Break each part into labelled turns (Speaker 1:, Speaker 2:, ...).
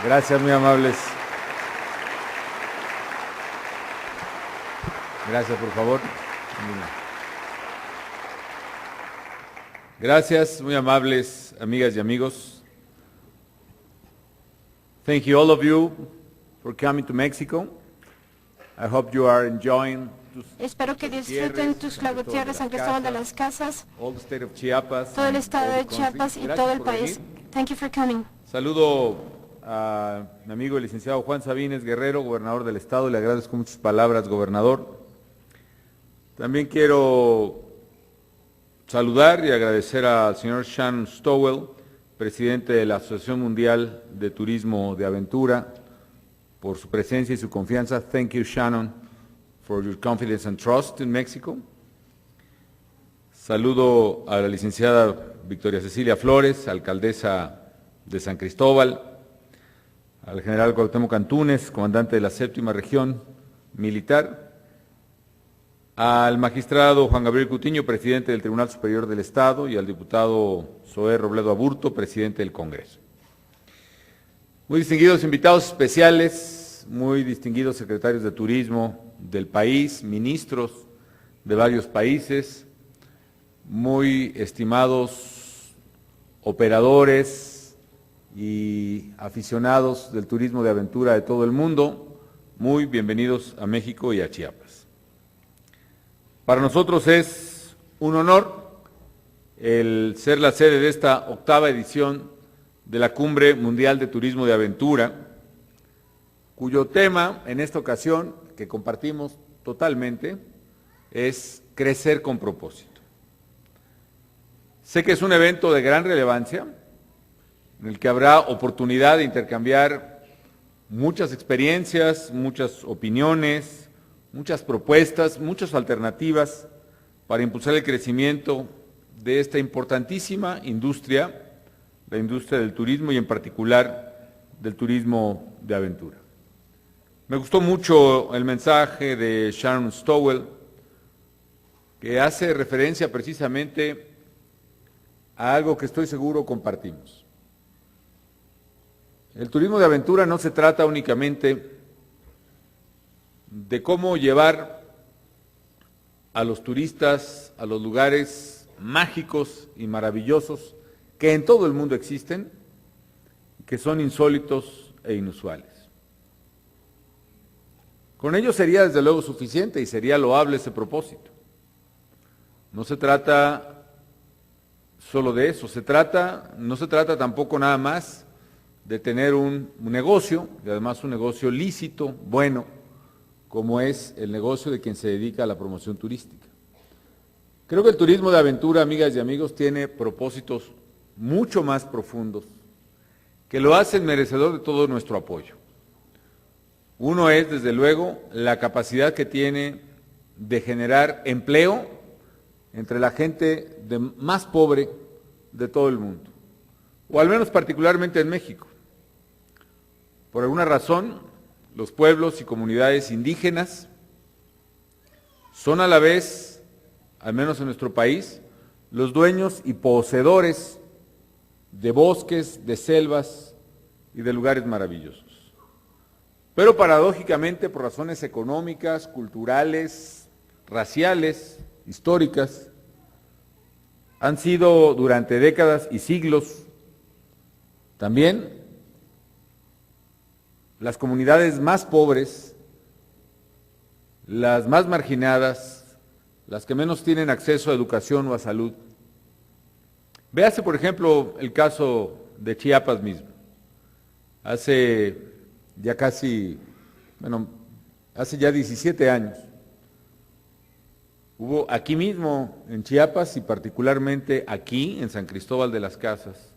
Speaker 1: Gracias, muy amables. Gracias, por favor. Gracias, muy amables amigas y amigos. Thank you all of you for coming to Mexico. I hope you are enjoying
Speaker 2: Espero que disfruten Tuxtla Gutiérrez, San Cristóbal de las Casas,
Speaker 1: all the state of Chiapas,
Speaker 2: todo el
Speaker 1: and
Speaker 2: estado
Speaker 1: all
Speaker 2: de
Speaker 1: the country.
Speaker 2: Chiapas y
Speaker 1: Gracias
Speaker 2: todo el
Speaker 1: por
Speaker 2: país.
Speaker 1: venir.
Speaker 2: Thank you for coming.
Speaker 1: Saludo a mi amigo el licenciado Juan Sabines Guerrero, gobernador del estado, le agradezco muchas palabras, gobernador. También quiero saludar y agradecer al señor Shannon Stowell, presidente de la Asociación Mundial de Turismo de Aventura, por su presencia y su confianza. Thank you, Shannon, for your confidence and trust in Mexico. Saludo a la licenciada Victoria Cecilia Flores, alcaldesa de San Cristóbal, al general Cuauhtémoc Antúnez, comandante de la 7ª Región Militar, al magistrado Juan Gabriel Cutiño, presidente del Tribunal Superior del Estado, y al diputado Zoé Robledo Aburto, presidente del Congreso. Muy distinguidos invitados especiales, muy distinguidos secretarios de turismo del país, ministros de varios países, muy estimados operadores y aficionados del turismo de aventura de todo el mundo, muy bienvenidos a México y a Chiapas. Para nosotros es un honor el ser la sede de esta 8ª edición de la Cumbre Mundial de Turismo de Aventura, cuyo tema en esta ocasión, que compartimos totalmente, es crecer con propósito. Sé que es un evento de gran relevancia, en el que habrá oportunidad de intercambiar muchas experiencias, muchas opiniones, muchas propuestas, muchas alternativas para impulsar el crecimiento de esta importantísima industria, la industria del turismo y en particular del turismo de aventura. Me gustó mucho el mensaje de Sharon Stowell, que hace referencia precisamente a algo que estoy seguro compartimos. El turismo de aventura no se trata únicamente de cómo llevar a los turistas a los lugares mágicos y maravillosos que en todo el mundo existen, que son insólitos e inusuales. Con ello sería desde luego suficiente y sería loable ese propósito. No se trata solo de eso, no se trata tampoco nada más de tener un negocio, y además un negocio lícito, bueno, como es el negocio de quien se dedica a la promoción turística. Creo que el turismo de aventura, amigas y amigos, tiene propósitos mucho más profundos que lo hacen merecedor de todo nuestro apoyo. Uno es, desde luego, la capacidad que tiene de generar empleo entre la gente más pobre de todo el mundo, o al menos particularmente en México. Por alguna razón, los pueblos y comunidades indígenas son a la vez, al menos en nuestro país, los dueños y poseedores de bosques, de selvas y de lugares maravillosos. Pero paradójicamente, por razones económicas, culturales, raciales, históricas, han sido durante décadas y siglos también las comunidades más pobres, las más marginadas, las que menos tienen acceso a educación o a salud. Véase, por ejemplo, el caso de Chiapas mismo. Hace ya 17 años, hubo aquí mismo en Chiapas y particularmente aquí en San Cristóbal de las Casas,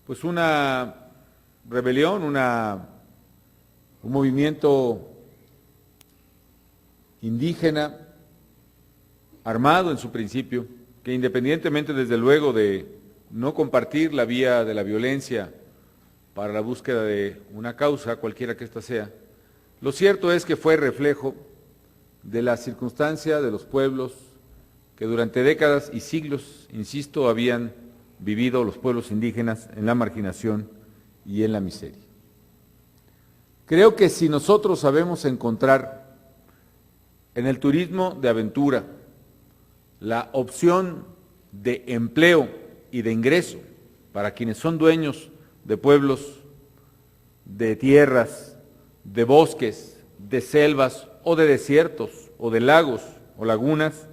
Speaker 1: pues una rebelión, un movimiento indígena armado en su principio, que independientemente desde luego de no compartir la vía de la violencia para la búsqueda de una causa, cualquiera que ésta sea, lo cierto es que fue reflejo de la circunstancia de los pueblos que durante décadas y siglos, insisto, habían vivido los pueblos indígenas en la marginación y en la miseria. Creo que si nosotros sabemos encontrar en el turismo de aventura la opción de empleo y de ingreso para quienes son dueños de pueblos, de tierras, de bosques, de selvas o de desiertos o de lagos o lagunas,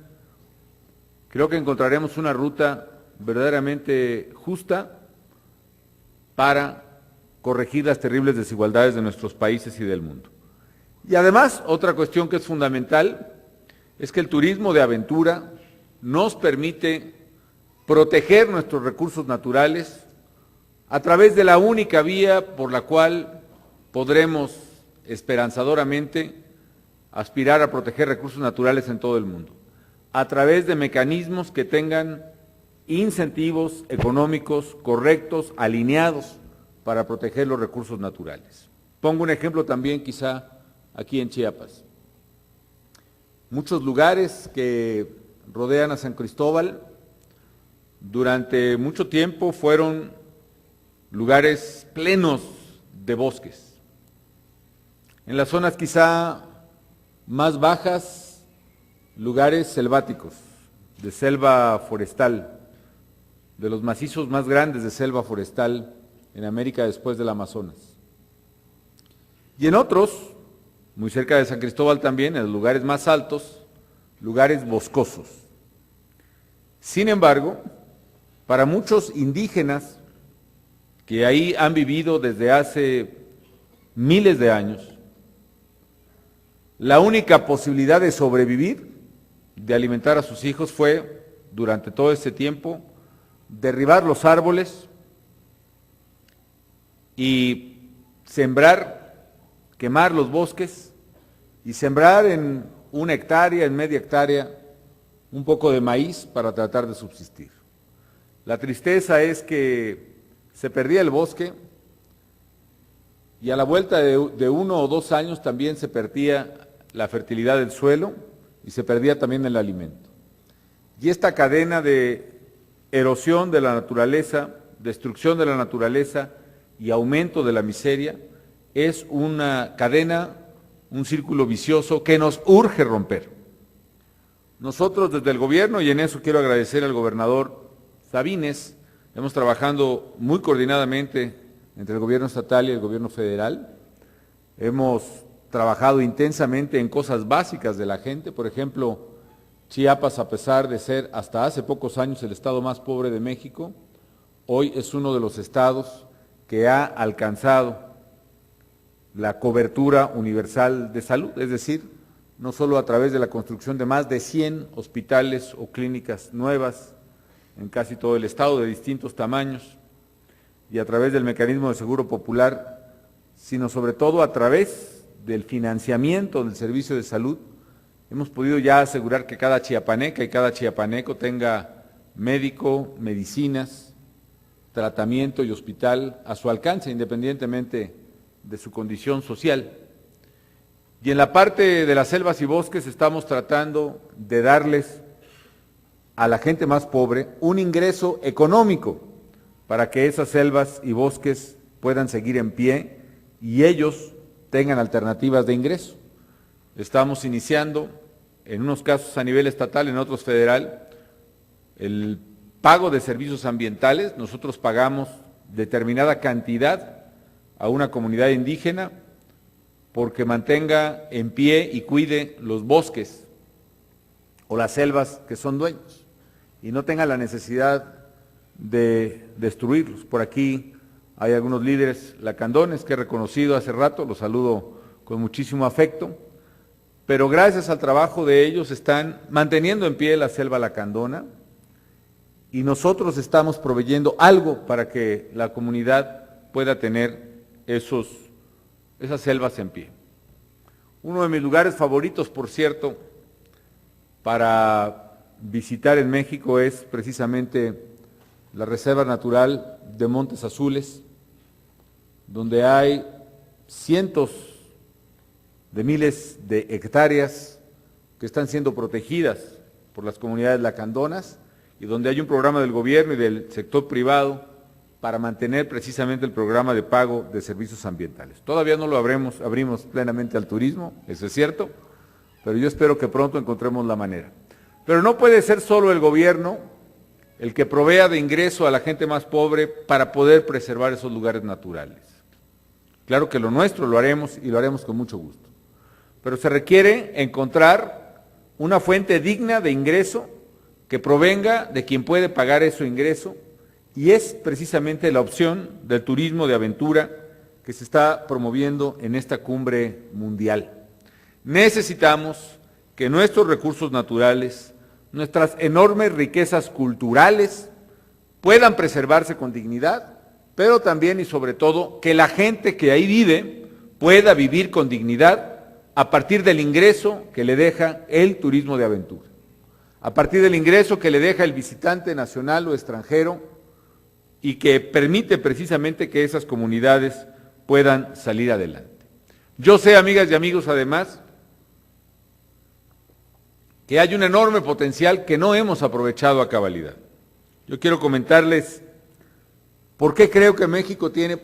Speaker 1: creo que encontraremos una ruta verdaderamente justa para corregir las terribles desigualdades de nuestros países y del mundo. Y además, otra cuestión que es fundamental es que el turismo de aventura nos permite proteger nuestros recursos naturales a través de la única vía por la cual podremos esperanzadoramente aspirar a proteger recursos naturales en todo el mundo, a través de mecanismos que tengan incentivos económicos correctos, alineados para proteger los recursos naturales. Pongo un ejemplo también quizá aquí en Chiapas. Muchos lugares que rodean a San Cristóbal durante mucho tiempo fueron lugares plenos de bosques. En las zonas quizá más bajas, lugares selváticos, de selva forestal, de los macizos más grandes de selva forestal en América después del Amazonas. Y en otros, muy cerca de San Cristóbal también, en los lugares más altos, lugares boscosos. Sin embargo, para muchos indígenas que ahí han vivido desde hace miles de años, la única posibilidad de sobrevivir, de alimentar a sus hijos, fue, durante todo este tiempo, derribar los árboles y sembrar, quemar los bosques y sembrar en 1 hectárea, en media hectárea, un poco de maíz para tratar de subsistir. La tristeza es que se perdía el bosque y a la vuelta de 1 o 2 años también se perdía la fertilidad del suelo y se perdía también el alimento. Y esta cadena de erosión de la naturaleza, destrucción de la naturaleza y aumento de la miseria es una cadena, un círculo vicioso que nos urge romper. Nosotros desde el gobierno, y en eso quiero agradecer al gobernador Sabines, hemos trabajado muy coordinadamente entre el gobierno estatal y el gobierno federal. Hemos trabajado intensamente en cosas básicas de la gente. Por ejemplo, Chiapas, a pesar de ser hasta hace pocos años el estado más pobre de México, hoy es uno de los estados que ha alcanzado la cobertura universal de salud, es decir, no solo a través de la construcción de más de 100 hospitales o clínicas nuevas en casi todo el estado de distintos tamaños y a través del mecanismo de seguro popular, sino sobre todo a través del financiamiento del servicio de salud. Hemos podido ya asegurar que cada chiapaneca y cada chiapaneco tenga médico, medicinas, tratamiento y hospital a su alcance, independientemente de su condición social. Y en la parte de las selvas y bosques estamos tratando de darles a la gente más pobre un ingreso económico para que esas selvas y bosques puedan seguir en pie y ellos tengan alternativas de ingreso. Estamos iniciando, en unos casos a nivel estatal, en otros federal, el pago de servicios ambientales. Nosotros pagamos determinada cantidad a una comunidad indígena porque mantenga en pie y cuide los bosques o las selvas que son dueños y no tenga la necesidad de destruirlos. Por aquí hay algunos líderes lacandones que he reconocido hace rato, los saludo con muchísimo afecto, pero gracias al trabajo de ellos están manteniendo en pie la selva lacandona y nosotros estamos proveyendo algo para que la comunidad pueda tener esas selvas en pie. Uno de mis lugares favoritos, por cierto, para visitar en México es precisamente la Reserva Natural de Montes Azules, donde hay cientos de miles de hectáreas que están siendo protegidas por las comunidades lacandonas y donde hay un programa del gobierno y del sector privado para mantener precisamente el programa de pago de servicios ambientales. Todavía no lo abrimos plenamente al turismo, eso es cierto, pero yo espero que pronto encontremos la manera. Pero no puede ser solo el gobierno el que provea de ingreso a la gente más pobre para poder preservar esos lugares naturales. Claro que lo nuestro lo haremos y lo haremos con mucho gusto, pero se requiere encontrar una fuente digna de ingreso que provenga de quien puede pagar ese ingreso, y es precisamente la opción del turismo de aventura que se está promoviendo en esta cumbre mundial. Necesitamos que nuestros recursos naturales, nuestras enormes riquezas culturales, puedan preservarse con dignidad, pero también y sobre todo que la gente que ahí vive pueda vivir con dignidad a partir del ingreso que le deja el turismo de aventura, a partir del ingreso que le deja el visitante nacional o extranjero, y que permite precisamente que esas comunidades puedan salir adelante. Yo sé, amigas y amigos, además, que hay un enorme potencial que no hemos aprovechado a cabalidad. Yo quiero comentarles por qué creo que México tiene,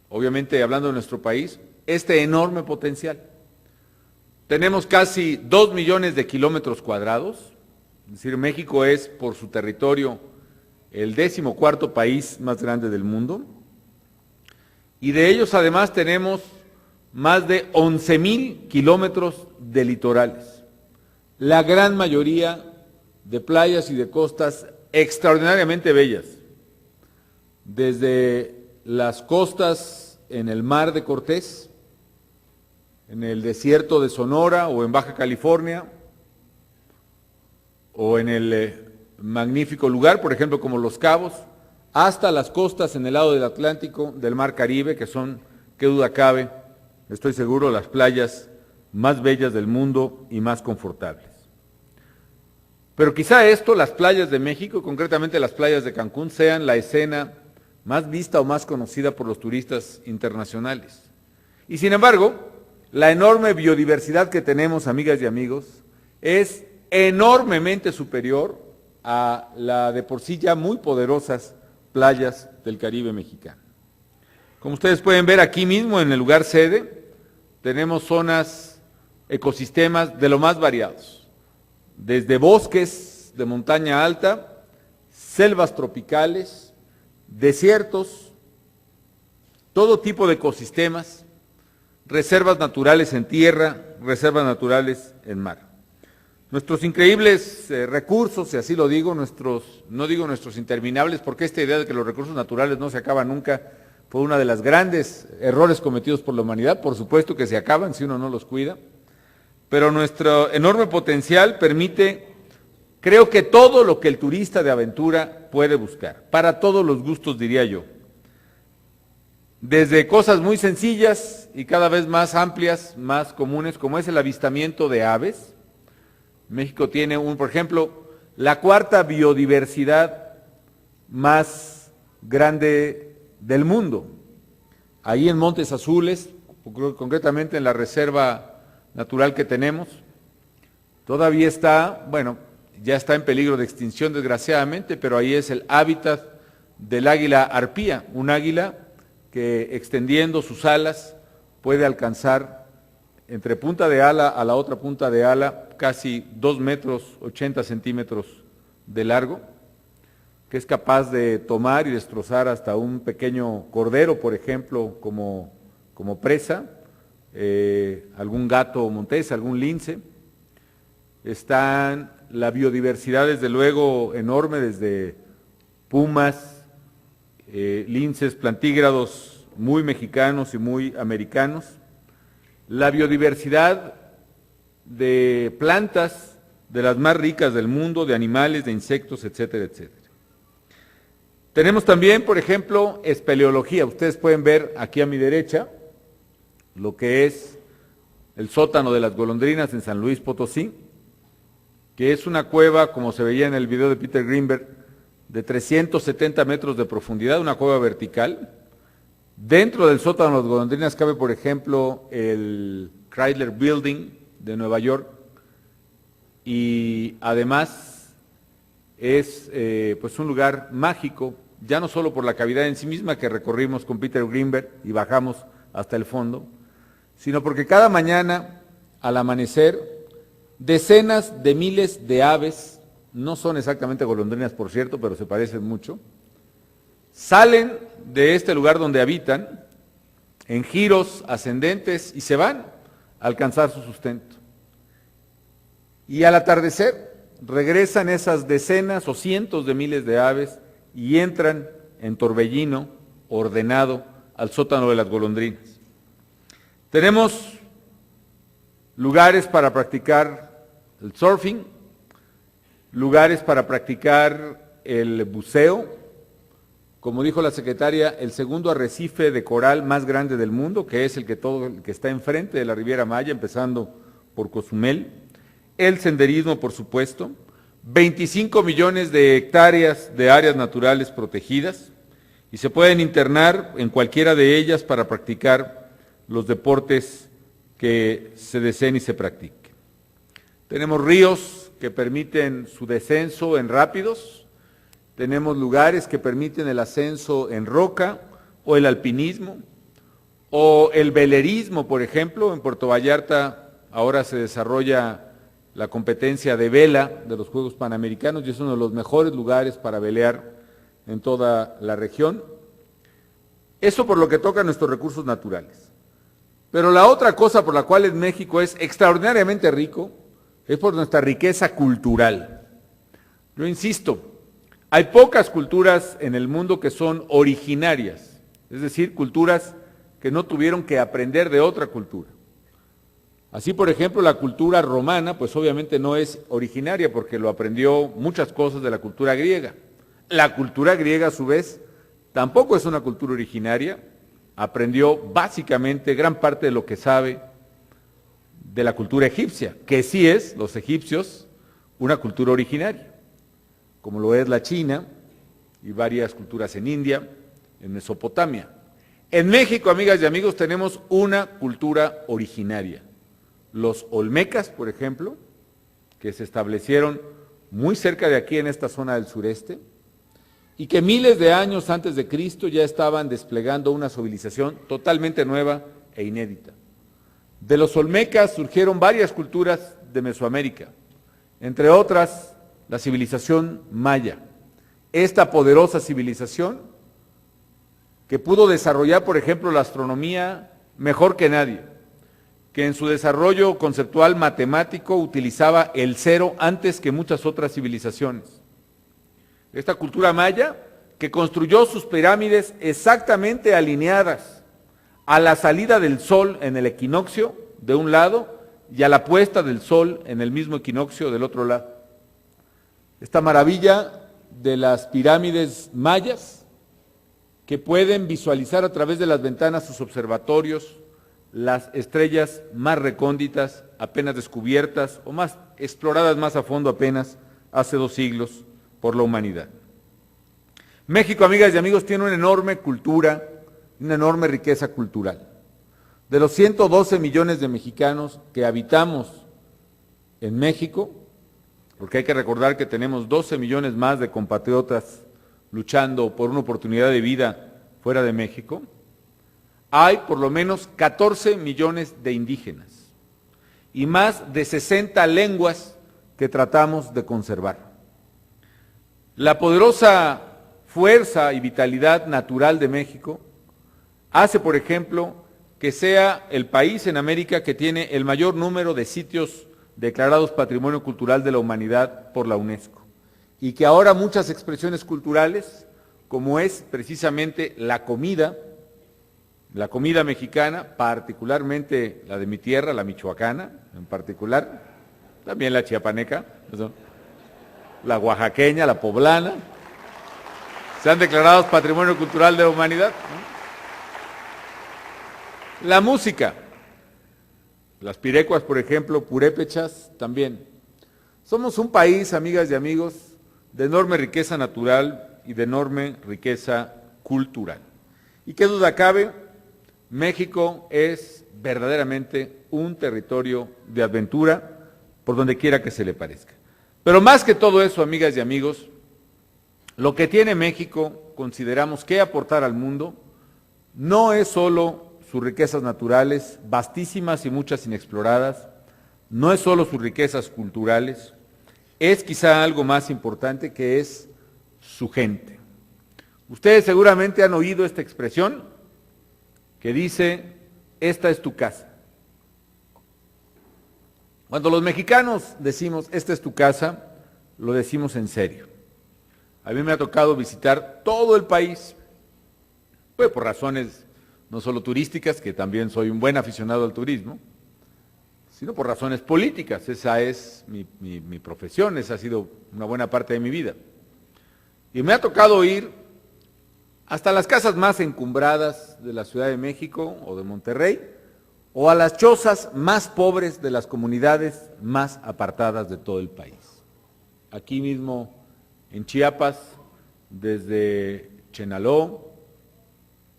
Speaker 1: obviamente hablando de nuestro país, este enorme potencial. Tenemos casi 2 millones de kilómetros cuadrados, es decir, México es por su territorio el 14º país más grande del mundo, y de ellos además tenemos más de 11,000 kilómetros de litorales, la gran mayoría de playas y de costas extraordinariamente bellas, desde las costas en el Mar de Cortés, en el desierto de Sonora o en Baja California, o en el magnífico lugar, por ejemplo, como Los Cabos, hasta las costas en el lado del Atlántico, del Mar Caribe, que son, qué duda cabe, estoy seguro, las playas más bellas del mundo y más confortables. Pero quizá esto, las playas de México, concretamente las playas de Cancún, sean la escena más vista o más conocida por los turistas internacionales. Y sin embargo, la enorme biodiversidad que tenemos, amigas y amigos, es enormemente superior a la de por sí ya muy poderosas playas del Caribe mexicano. Como ustedes pueden ver aquí mismo en el lugar sede, tenemos zonas, ecosistemas de lo más variados, desde bosques de montaña alta, selvas tropicales, desiertos, todo tipo de ecosistemas, reservas naturales en tierra, reservas naturales en mar. Nuestros increíbles recursos, y así lo digo, no digo nuestros interminables, porque esta idea de que los recursos naturales no se acaban nunca fue uno de los grandes errores cometidos por la humanidad. Por supuesto que se acaban si uno no los cuida, pero nuestro enorme potencial permite, creo que todo lo que el turista de aventura puede buscar, para todos los gustos diría yo, desde cosas muy sencillas y cada vez más amplias, más comunes, como es el avistamiento de aves. México tiene, por ejemplo, la 4ª biodiversidad más grande del mundo. Ahí en Montes Azules, concretamente en la reserva natural que tenemos, todavía está, bueno, ya está en peligro de extinción desgraciadamente, pero ahí es el hábitat del águila arpía, un águila que extendiendo sus alas puede alcanzar entre punta de ala a la otra punta de ala casi 2 metros 80 centímetros de largo, que es capaz de tomar y destrozar hasta un pequeño cordero, por ejemplo, como presa, algún gato montés, algún lince. Está la biodiversidad desde luego enorme, desde pumas, linces, plantígrados muy mexicanos y muy americanos. La biodiversidad de plantas de las más ricas del mundo, de animales, de insectos, etcétera, etcétera. Tenemos también, por ejemplo, espeleología. Ustedes pueden ver aquí a mi derecha lo que es el sótano de las golondrinas en San Luis Potosí, que es una cueva, como se veía en el video de Peter Greenberg, de 370 metros de profundidad, una cueva vertical. Dentro del sótano de las golondrinas cabe, por ejemplo, el Chrysler Building de Nueva York, y además es pues un lugar mágico ya no solo por la cavidad en sí misma que recorrimos con Peter Greenberg y bajamos hasta el fondo, sino porque cada mañana, al amanecer, decenas de miles de aves, no son exactamente golondrinas por cierto, pero se parecen mucho, salen de este lugar donde habitan en giros ascendentes y se van a alcanzar su sustento. Y al atardecer regresan esas decenas o cientos de miles de aves y entran en torbellino ordenado al sótano de las golondrinas. Tenemos lugares para practicar el surfing, lugares para practicar el buceo, como dijo la secretaria, el segundo arrecife de coral más grande del mundo, que es el que está enfrente de la Riviera Maya, empezando por Cozumel, el senderismo, por supuesto, 25 millones de hectáreas de áreas naturales protegidas, y se pueden internar en cualquiera de ellas para practicar los deportes que se deseen y se practiquen. Tenemos ríos que permiten su descenso en rápidos, tenemos lugares que permiten el ascenso en roca o el alpinismo o el velerismo, por ejemplo. En Puerto Vallarta ahora se desarrolla la competencia de vela de los Juegos Panamericanos y es uno de los mejores lugares para velear en toda la región. Eso por lo que toca a nuestros recursos naturales. Pero la otra cosa por la cual México es extraordinariamente rico es por nuestra riqueza cultural. Yo insisto, hay pocas culturas en el mundo que son originarias, es decir, culturas que no tuvieron que aprender de otra cultura. Así, por ejemplo, la cultura romana, pues obviamente no es originaria porque lo aprendió muchas cosas de la cultura griega. La cultura griega, a su vez, tampoco es una cultura originaria, aprendió básicamente gran parte de lo que sabe de la cultura egipcia, que sí es, los egipcios, una cultura originaria, como lo es la China y varias culturas en India, en Mesopotamia. En México, amigas y amigos, tenemos una cultura originaria. Los olmecas, por ejemplo, que se establecieron muy cerca de aquí en esta zona del sureste, y que miles de años antes de Cristo ya estaban desplegando una civilización totalmente nueva e inédita. De los olmecas surgieron varias culturas de Mesoamérica, entre otras la civilización maya, esta poderosa civilización que pudo desarrollar, por ejemplo, la astronomía mejor que nadie, que en su desarrollo conceptual matemático utilizaba el cero antes que muchas otras civilizaciones. Esta cultura maya que construyó sus pirámides exactamente alineadas a la salida del sol en el equinoccio de un lado y a la puesta del sol en el mismo equinoccio del otro lado. Esta maravilla de las pirámides mayas que pueden visualizar a través de las ventanas sus observatorios, las estrellas más recónditas, apenas descubiertas o más exploradas más a fondo apenas hace 2 siglos por la humanidad. México, amigas y amigos, tiene una enorme cultura, una enorme riqueza cultural. De los 112 millones de mexicanos que habitamos en México, porque hay que recordar que tenemos 12 millones más de compatriotas luchando por una oportunidad de vida fuera de México, hay por lo menos 14 millones de indígenas y más de 60 lenguas que tratamos de conservar. La poderosa fuerza y vitalidad natural de México hace, por ejemplo, que sea el país en América que tiene el mayor número de sitios declarados Patrimonio Cultural de la Humanidad por la UNESCO, y que ahora muchas expresiones culturales, como es precisamente la comida mexicana, particularmente la de mi tierra, la michoacana en particular, también la chiapaneca, la oaxaqueña, la poblana, se han declarado Patrimonio Cultural de la Humanidad, ¿no? La música, las pirecuas, por ejemplo, purépechas, también. Somos un país, amigas y amigos, de enorme riqueza natural y de enorme riqueza cultural. ¿Y qué duda cabe? México es verdaderamente un territorio de aventura por donde quiera que se le parezca. Pero más que todo eso, amigas y amigos, lo que tiene México, consideramos que aportar al mundo, no es solo sus riquezas naturales, vastísimas y muchas inexploradas, no es solo sus riquezas culturales, es quizá algo más importante, que es su gente. Ustedes seguramente han oído esta expresión que dice: esta es tu casa. Cuando los mexicanos decimos esta es tu casa, lo decimos en serio. A mí me ha tocado visitar todo el país, pues por razones no solo turísticas, que también soy un buen aficionado al turismo, sino por razones políticas. Esa es mi profesión, esa ha sido una buena parte de mi vida. Y me ha tocado ir hasta las casas más encumbradas de la Ciudad de México o de Monterrey, o a las chozas más pobres de las comunidades más apartadas de todo el país. Aquí mismo en Chiapas, desde Chenaló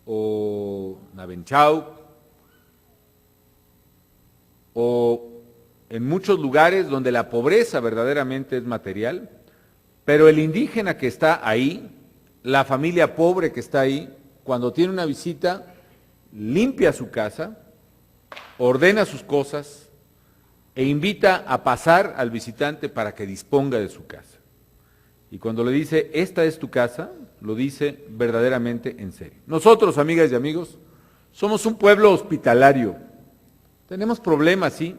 Speaker 1: o Navenchau, o en muchos lugares donde la pobreza verdaderamente es material, pero el indígena que está ahí, la familia pobre que está ahí, cuando tiene una visita, limpia su casa, ordena sus cosas e invita a pasar al visitante para que disponga de su casa. Y cuando le dice, esta es tu casa, lo dice verdaderamente en serio. Nosotros, amigas y amigos, somos un pueblo hospitalario. Tenemos problemas, sí,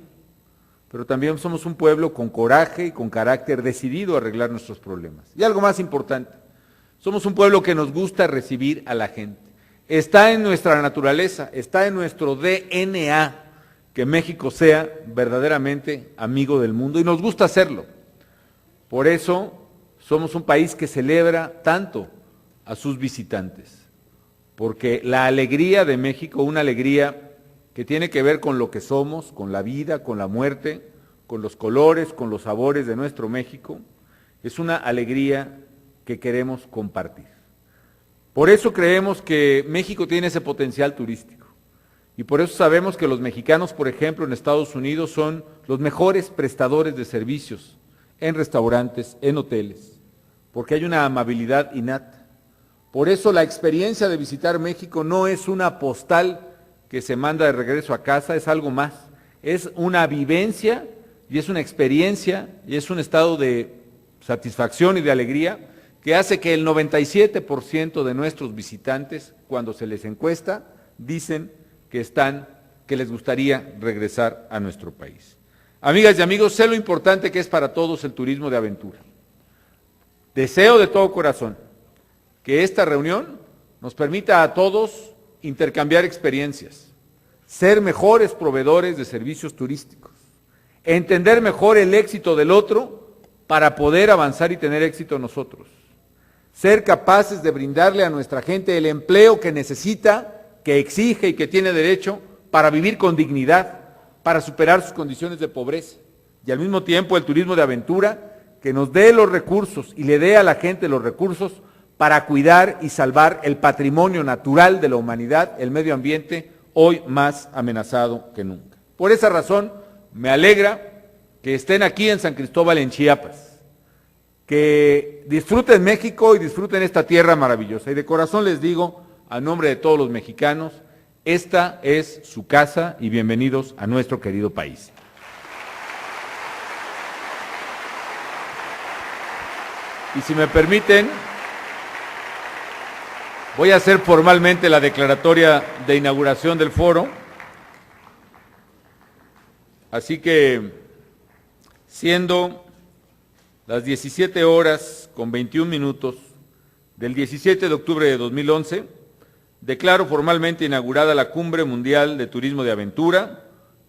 Speaker 1: pero también somos un pueblo con coraje y con carácter decidido a arreglar nuestros problemas. Y algo más importante, somos un pueblo que nos gusta recibir a la gente. Está en nuestra naturaleza, está en nuestro DNA que México sea verdaderamente amigo del mundo, y nos gusta hacerlo. Por eso somos un país que celebra tanto a sus visitantes, porque la alegría de México, una alegría que tiene que ver con lo que somos, con la vida, con la muerte, con los colores, con los sabores de nuestro México, es una alegría que queremos compartir. Por eso creemos que México tiene ese potencial turístico, y por eso sabemos que los mexicanos, por ejemplo, en Estados Unidos son los mejores prestadores de servicios en restaurantes, en hoteles, porque hay una amabilidad innata. Por eso la experiencia de visitar México no es una postal que se manda de regreso a casa, es algo más, es una vivencia y es una experiencia y es un estado de satisfacción y de alegría que hace que el 97% de nuestros visitantes, cuando se les encuesta, dicen que les gustaría regresar a nuestro país. Amigas y amigos, sé lo importante que es para todos el turismo de aventura. Deseo de todo corazón que esta reunión nos permita a todos intercambiar experiencias, ser mejores proveedores de servicios turísticos, entender mejor el éxito del otro para poder avanzar y tener éxito nosotros, ser capaces de brindarle a nuestra gente el empleo que necesita, que exige y que tiene derecho para vivir con dignidad, para superar sus condiciones de pobreza, y al mismo tiempo el turismo de aventura que nos dé los recursos y le dé a la gente los recursos para cuidar y salvar el patrimonio natural de la humanidad, el medio ambiente, hoy más amenazado que nunca. Por esa razón, me alegra que estén aquí en San Cristóbal, en Chiapas, que disfruten México y disfruten esta tierra maravillosa. Y de corazón les digo, a nombre de todos los mexicanos, esta es su casa y bienvenidos a nuestro querido país. Y si me permiten, voy a hacer formalmente la declaratoria de inauguración del foro. Así que, siendo las 17 horas con 21 minutos del 17 de octubre de 2011, declaro formalmente inaugurada la Cumbre Mundial de Turismo de Aventura,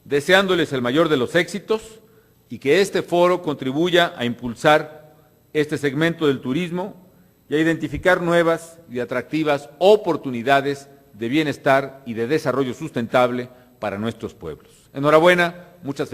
Speaker 1: deseándoles el mayor de los éxitos y que este foro contribuya a impulsar este segmento del turismo y a identificar nuevas y atractivas oportunidades de bienestar y de desarrollo sustentable para nuestros pueblos. Enhorabuena, muchas felicidades.